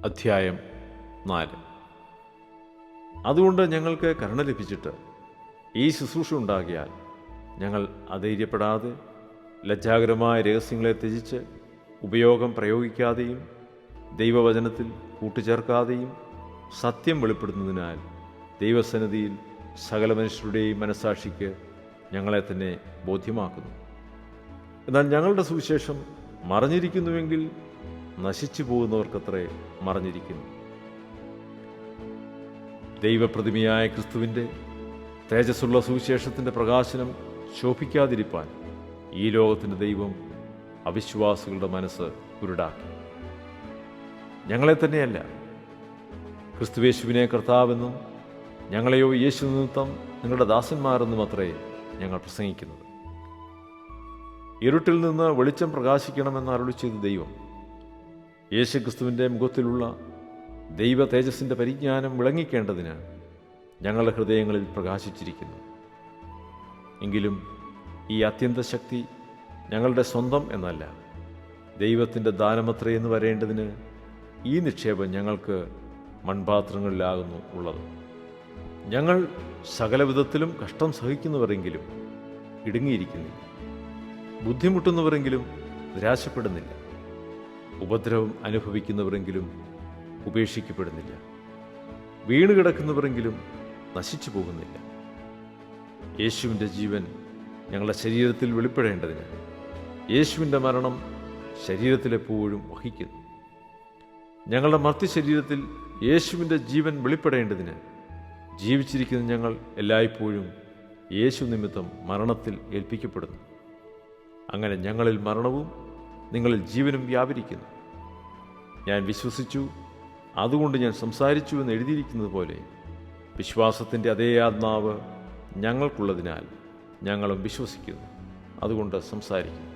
അധ്യായം 4. അതുകൊണ്ട് ഞങ്ങൾക്ക് കരുണ ലഭിച്ചിട്ട് ഈ ശുശ്രൂഷ ഉണ്ടാകിയാൽ ഞങ്ങൾ അധൈര്യപ്പെടാതെ ലജ്ജാകരമായ രഹസ്യങ്ങളെ ത്യജിച്ച് ഉപയോഗം പ്രയോഗിക്കാതെയും ദൈവവചനത്തിൽ കൂട്ടുചേർക്കാതെയും സത്യം വെളിപ്പെടുത്തുന്നതിനാൽ ദൈവസന്നിധിയിൽ സകല മനുഷ്യരുടെയും മനസ്സാക്ഷിക്ക് ഞങ്ങളെ തന്നെ ബോധ്യമാക്കുന്നു. എന്നാൽ ഞങ്ങളുടെ സുവിശേഷം മറഞ്ഞിരിക്കുന്നുവെങ്കിൽ നശിച്ചു പോകുന്നവർക്കത്രേ മറഞ്ഞിരിക്കുന്നു. ദൈവപ്രതിമയായ ക്രിസ്തുവിൻ്റെ തേജസ്സുള്ള സുവിശേഷത്തിൻ്റെ പ്രകാശനം ശോഭിക്കാതിരിപ്പാൻ ഈ ലോകത്തിൻ്റെ ദൈവം അവിശ്വാസികളുടെ മനസ്സ് കുരുടാക്കി. ഞങ്ങളെ തന്നെയല്ല, ക്രിസ്തുയേശുവിനെ കർത്താവെന്നും ഞങ്ങളെയോ യേശു നിമിത്തം നിങ്ങളുടെ ദാസന്മാരെന്നും അത്രേ ഞങ്ങൾ പ്രസംഗിക്കുന്നത്. ഇരുട്ടിൽ നിന്ന് വെളിച്ചം പ്രകാശിക്കണമെന്ന് അരുളി ചെയ്ത ദൈവം യേശുക്രിസ്തുവിൻ്റെ മുഖത്തിലുള്ള ദൈവ തേജസ്സിൻ്റെ പരിജ്ഞാനം വിളങ്ങിക്കേണ്ടതിന് ഞങ്ങളുടെ ഹൃദയങ്ങളിൽ പ്രകാശിച്ചിരിക്കുന്നു. എങ്കിലും ഈ അത്യന്ത ശക്തി ഞങ്ങളുടെ സ്വന്തം എന്നല്ല, ദൈവത്തിൻ്റെ ദാനമത്രേ എന്ന് വരേണ്ടതിന് ഈ നിക്ഷേപം ഞങ്ങൾക്ക് മൺപാത്രങ്ങളിലാകുന്നു ഉള്ളത്. ഞങ്ങൾ സകലവിധത്തിലും കഷ്ടം സഹിക്കുന്നവരെങ്കിലും ഇടുങ്ങിയിരിക്കുന്നില്ല, ബുദ്ധിമുട്ടുന്നവരെങ്കിലും നിരാശപ്പെടുന്നില്ല, ഉപദ്രവം അനുഭവിക്കുന്നവരെങ്കിലും ഉപേക്ഷിക്കപ്പെടുന്നില്ല, വീണുകിടക്കുന്നവരെങ്കിലും നശിച്ചു പോകുന്നില്ല. യേശുവിൻ്റെ ജീവൻ ഞങ്ങളുടെ ശരീരത്തിൽ വെളിപ്പെടേണ്ടതിന് യേശുവിൻ്റെ മരണം ശരീരത്തിലെപ്പോഴും വഹിക്കുന്നു. ഞങ്ങളുടെ മർത്യശരീരത്തിൽ യേശുവിൻ്റെ ജീവൻ വെളിപ്പെടേണ്ടതിന് ജീവിച്ചിരിക്കുന്ന ഞങ്ങൾ എല്ലായ്പ്പോഴും യേശു നിമിത്തം മരണത്തിൽ ഏൽപ്പിക്കപ്പെടുന്നു. അങ്ങനെ ഞങ്ങളിൽ മരണവും നിങ്ങളിൽ ജീവനും വ്യാപരിക്കുന്നു. ഞാൻ വിശ്വസിച്ചു, അതുകൊണ്ട് ഞാൻ സംസാരിച്ചു എന്ന് എഴുതിയിരിക്കുന്നത് പോലെ വിശ്വാസത്തിൻ്റെ അതേ ആത്മാവ് ഞങ്ങൾക്കുള്ളതിനാൽ ഞങ്ങളും വിശ്വസിക്കുന്നു, അതുകൊണ്ട് സംസാരിക്കുന്നു.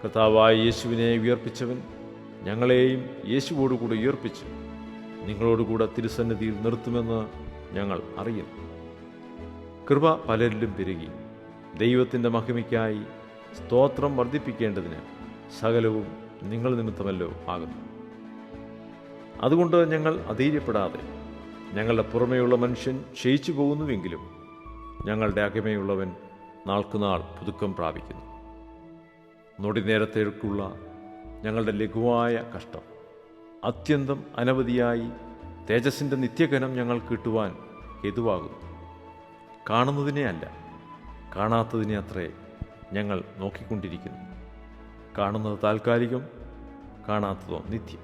കർത്താവായ യേശുവിനെ ഉയർപ്പിച്ചവൻ ഞങ്ങളെയും യേശുവോടുകൂടെ ഉയർപ്പിച്ച് നിങ്ങളോടുകൂടെ തിരുസന്നിധിയിൽ നിർത്തുമെന്ന് ഞങ്ങൾ അറിയുന്നു. കൃപ പലരിലും പെരുകി ദൈവത്തിൻ്റെ മഹിമയ്ക്കായി സ്തോത്രം വർദ്ധിപ്പിക്കേണ്ടതിന് സകലവും നിങ്ങൾ നിമിത്തമല്ലോ ആകുന്നു. അതുകൊണ്ട് ഞങ്ങൾ അധൈര്യപ്പെടാതെ ഞങ്ങളുടെ പുറമേയുള്ള മനുഷ്യൻ ക്ഷയിച്ചു പോകുന്നുവെങ്കിലും ഞങ്ങളുടെ അകമേയുള്ളവൻ നാൾക്കുനാൾ പുതുക്കം പ്രാപിക്കുന്നു. നൊടി നേരത്തേക്കുള്ള ഞങ്ങളുടെ ലഘുവായ കഷ്ടം അത്യന്തം അനവധിയായി തേജസ്സിൻ്റെ നിത്യഘനം ഞങ്ങൾ കിട്ടുവാൻ ഹേതുവാകുന്നു. കാണുന്നതിനെ അല്ല, കാണാത്തതിനെ അത്രേ ഞങ്ങൾ നോക്കിക്കൊണ്ടിരിക്കുന്നു. കാണുന്നത് താൽക്കാലികം, കാണാത്തതോ നിത്യം.